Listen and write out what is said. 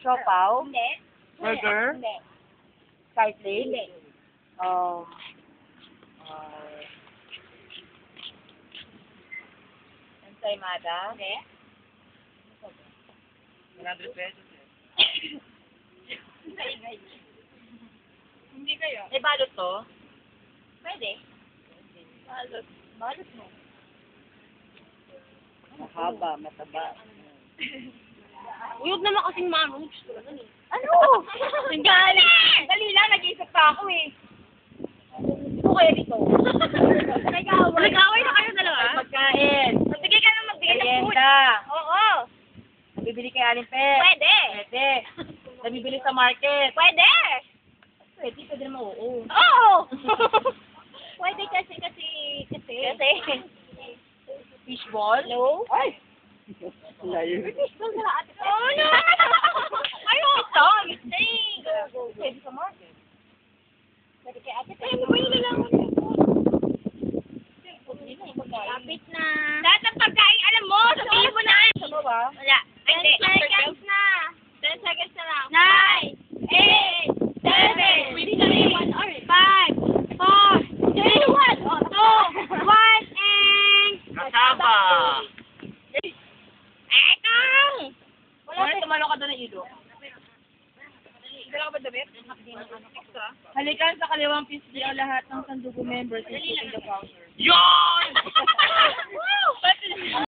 Siopaw? Hindi. Burger? Hindi. Skyplate? Hindi. Um, ensaymada? Hindi. 100 pesos eh. Hindi kayo. May balot to? Pwede. Balot. Balot mo. Mahaba, mataba. Uyog naman kasing manong. Ano? Ang gali! Dali lang, nag-iisip pa ako eh. Ito kaya dito. Nag-away na kayo dalawa? Pagkain. Magbigay ka na magbigay ng food. Merienda. Oo. Bibili kay Aling Pet. Pwede. Pwede. Nabibili sa market. Pwede. Pwede naman oo. Oo. Pwede kasi. Fishball? No? Ay! Layo. Fishball na ate. Oh no! Ayoko. Mistake. Pwede sa market. Pwede kay ate. Ay, mo yun lang. Lapit na. Lahat ng pagkain, alam mo, sabihin mo na. Sa baba? Wala. 10 seconds na. 10 seconds na lang. 9, 8, 7, 6, 5, 4, 3, 2, 1, and... Kasama! Ekang! Wala tumalo ka doon ng ilo. Dala ka ba damit? Extra? Halikan sa kaliwang pisngi ang lahat ng Sandugo members, including the founder. Yon! Woo!